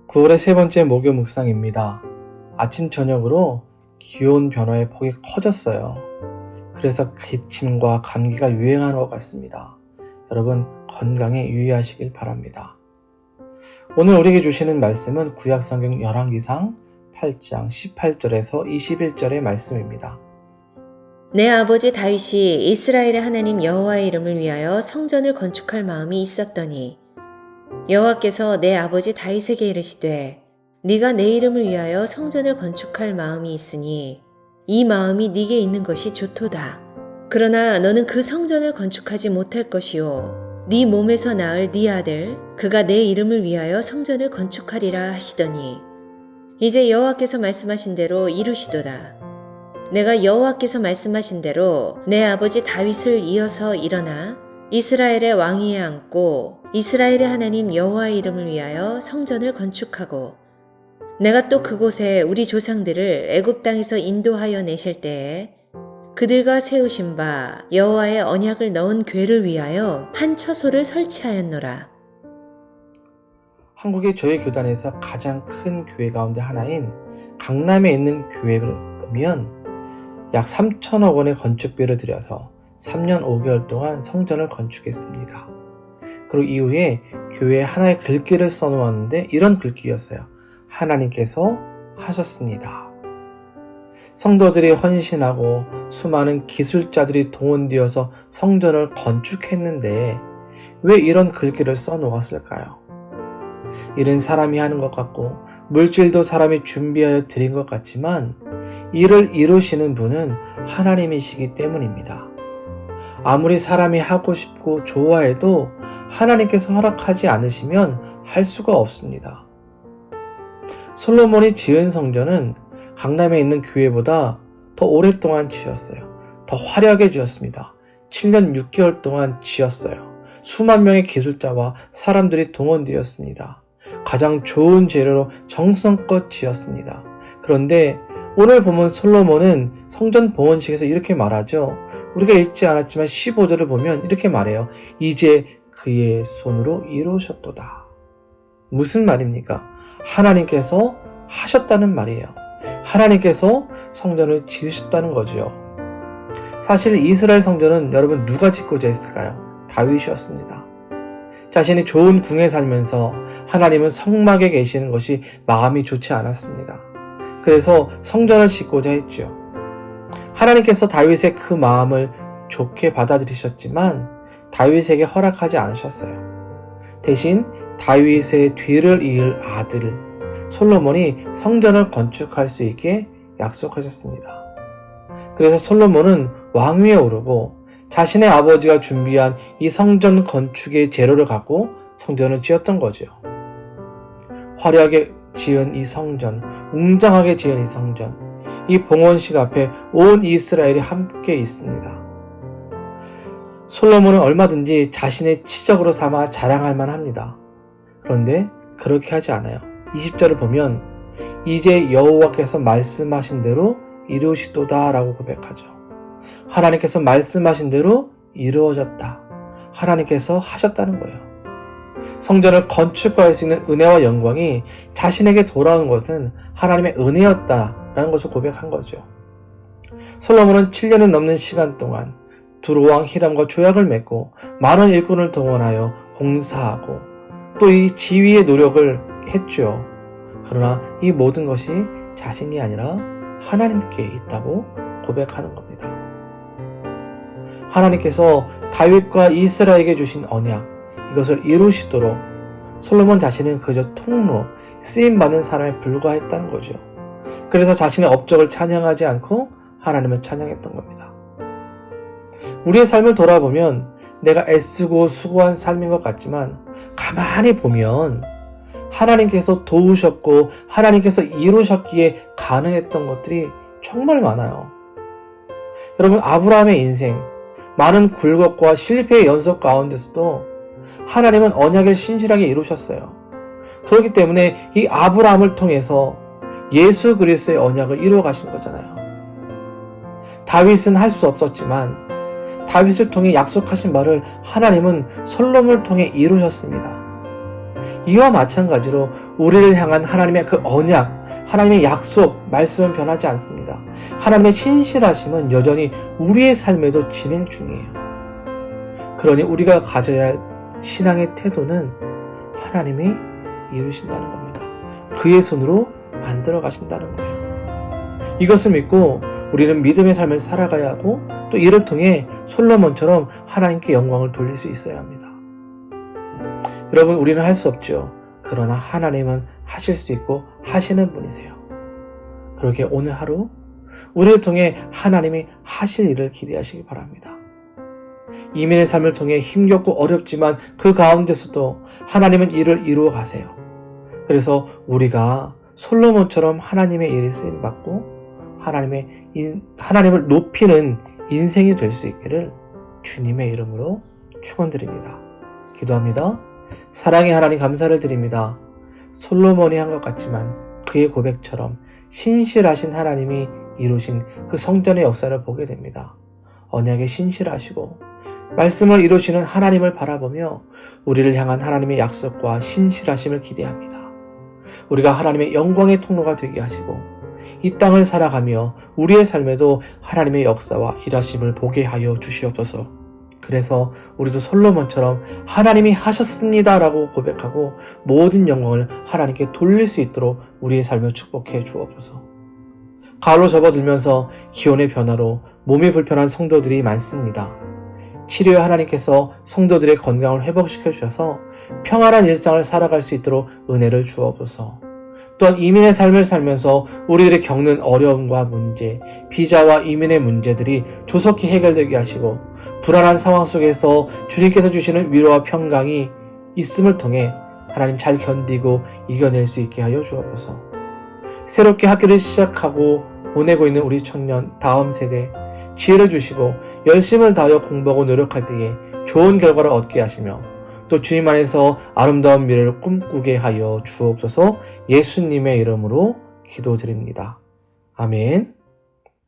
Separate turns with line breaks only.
9월의 세 번째 목요 묵상입니다. 아침 저녁으로 기온 변화의 폭이 커졌어요. 그래서 기침과 감기가 유행하는 것 같습니다. 여러분 건강에 유의하시길 바랍니다. 오늘 우리에게 주시는 말씀은 구약성경 열왕기상 8장 18절에서 21절의 말씀입니다.
내 아버지 다윗이 이스라엘의 하나님 여호와의 이름을 위하여 성전을 건축할 마음이 있었더니 여호와께서 내 아버지 다윗에게 이르시되 네가 내 이름을 위하여 성전을 건축할 마음이 있으니 이 마음이 네게 있는 것이 좋도다. 그러나 너는 그 성전을 건축하지 못할 것이요 네 몸에서 낳을 네 아들 그가 내 이름을 위하여 성전을 건축하리라 하시더니 이제 여호와께서 말씀하신 대로 이루시도다. 내가 여호와께서 말씀하신 대로 내 아버지 다윗을 이어서 일어나 이스라엘의 왕위에 앉고 이스라엘의 하나님 여호와의 이름을 위하여 성전을 건축하고 내가 또 그곳에 우리 조상들을 애굽 땅에서 인도하여 내실 때에 그들과 세우신 바 여호와의 언약을 넣은 궤를 위하여 한 처소를 설치하였노라.
한국의 저희 교단에서 가장 큰 교회 가운데 하나인 강남에 있는 교회를 보면 약 3천억 원의 건축비를 들여서 3년 5개월 동안 성전을 건축했습니다. 그리고 이후에 교회에 하나의 글귀를 써놓았는데 이런 글귀였어요. 하나님께서 하셨습니다. 성도들이 헌신하고 수많은 기술자들이 동원되어서 성전을 건축했는데 왜 이런 글귀를 써놓았을까요? 일은 사람이 하는 것 같고 물질도 사람이 준비하여 드린 것 같지만 이를 이루시는 분은 하나님이시기 때문입니다. 아무리 사람이 하고 싶고 좋아해도 하나님께서 허락하지 않으시면 할 수가 없습니다. 솔로몬이 지은 성전은 강남에 있는 교회보다 더 오랫동안 지었어요. 더 화려하게 지었습니다. 7년 6개월 동안 지었어요. 수만 명의 기술자와 사람들이 동원되었습니다. 가장 좋은 재료로 정성껏 지었습니다. 그런데 오늘 보면 솔로몬은 성전 봉헌식에서 이렇게 말하죠. 우리가 읽지 않았지만 15절을 보면 이렇게 말해요. 이제 그의 손으로 이루셨도다. 무슨 말입니까? 하나님께서 하셨다는 말이에요. 하나님께서 성전을 지으셨다는 거죠. 사실 이스라엘 성전은 여러분 누가 짓고자 했을까요? 다윗이었습니다. 자신이 좋은 궁에 살면서 하나님은 성막에 계시는 것이 마음이 좋지 않았습니다. 그래서 성전을 짓고자 했죠. 하나님께서 다윗의 그 마음을 좋게 받아들이셨지만 다윗에게 허락하지 않으셨어요. 대신 다윗의 뒤를 이을 아들 솔로몬이 성전을 건축할 수 있게 약속하셨습니다. 그래서 솔로몬은 왕위에 오르고 자신의 아버지가 준비한 이 성전 건축의 재료를 갖고 성전을 지었던 거죠. 화려하게 지은 이 성전, 웅장하게 지은 이 성전, 이 봉헌식 앞에 온 이스라엘이 함께 있습니다. 솔로몬은 얼마든지 자신의 치적으로 삼아 자랑할 만합니다. 그런데 그렇게 하지 않아요. 20절을 보면 이제 여호와께서 말씀하신 대로 이루시도다 라고 고백하죠. 하나님께서 말씀하신 대로 이루어졌다. 하나님께서 하셨다는 거예요. 성전을 건축할 수 있는 은혜와 영광이 자신에게 돌아온 것은 하나님의 은혜였다라는 것을 고백한 거죠. 솔로몬은 7년이 넘는 시간 동안 두로왕 히람과 조약을 맺고 많은 일꾼을 동원하여 공사하고 또 이 지휘의 노력을 했죠. 그러나 이 모든 것이 자신이 아니라 하나님께 있다고 고백하는 겁니다. 하나님께서 다윗과 이스라엘에게 주신 언약, 이것을 이루시도록 솔로몬 자신은 그저 통로, 쓰임받는 사람에 불과했다는 거죠. 그래서 자신의 업적을 찬양하지 않고 하나님을 찬양했던 겁니다. 우리의 삶을 돌아보면 내가 애쓰고 수고한 삶인 것 같지만 가만히 보면 하나님께서 도우셨고 하나님께서 이루셨기에 가능했던 것들이 정말 많아요. 여러분 아브라함의 인생, 많은 굴곡과 실패의 연속 가운데서도 하나님은 언약을 신실하게 이루셨어요. 그렇기 때문에 이 아브라함을 통해서 예수 그리스도의 언약을 이루어 가신 거잖아요. 다윗은 할 수 없었지만 다윗을 통해 약속하신 바를 하나님은 솔로몬을 통해 이루셨습니다. 이와 마찬가지로 우리를 향한 하나님의 그 언약, 하나님의 약속, 말씀은 변하지 않습니다. 하나님의 신실하심은 여전히 우리의 삶에도 진행 중이에요. 그러니 우리가 가져야 할 신앙의 태도는 하나님이 이루신다는 겁니다. 그의 손으로 만들어 가신다는 거예요. 이것을 믿고 우리는 믿음의 삶을 살아가야 하고 또 이를 통해 솔로몬처럼 하나님께 영광을 돌릴 수 있어야 합니다. 여러분, 우리는 할 수 없죠. 그러나 하나님은 하실 수 있고 하시는 분이세요. 그렇게 오늘 하루 우리를 통해 하나님이 하실 일을 기대하시기 바랍니다. 이민의 삶을 통해 힘겹고 어렵지만 그 가운데서도 하나님은 일을 이루어 가세요. 그래서 우리가 솔로몬처럼 하나님의 일에 쓰임받고 하나님을 높이는 인생이 될 수 있기를 주님의 이름으로 축원드립니다. 기도합니다. 사랑의 하나님, 감사를 드립니다. 솔로몬이 한 것 같지만 그의 고백처럼 신실하신 하나님이 이루신 그 성전의 역사를 보게 됩니다. 언약에 신실하시고 말씀을 이루시는 하나님을 바라보며 우리를 향한 하나님의 약속과 신실하심을 기대합니다. 우리가 하나님의 영광의 통로가 되게 하시고 이 땅을 살아가며 우리의 삶에도 하나님의 역사와 일하심을 보게 하여 주시옵소서. 그래서 우리도 솔로몬처럼 하나님이 하셨습니다 라고 고백하고 모든 영광을 하나님께 돌릴 수 있도록 우리의 삶을 축복해 주옵소서. 가을로 접어들면서 기온의 변화로 몸이 불편한 성도들이 많습니다. 치료의 하나님께서 성도들의 건강을 회복시켜 주셔서 평안한 일상을 살아갈 수 있도록 은혜를 주옵소서. 또한 이민의 삶을 살면서 우리들이 겪는 어려움과 문제, 비자와 이민의 문제들이 조속히 해결되게 하시고 불안한 상황 속에서 주님께서 주시는 위로와 평강이 있음을 통해 하나님 잘 견디고 이겨낼 수 있게 하여 주옵소서. 새롭게 학기를 시작하고 보내고 있는 우리 청년 다음 세대 지혜를 주시고 열심을 다하여 공부하고 노력할 때에 좋은 결과를 얻게 하시며 또 주님 안에서 아름다운 미래를 꿈꾸게 하여 주옵소서. 예수님의 이름으로 기도드립니다. 아멘.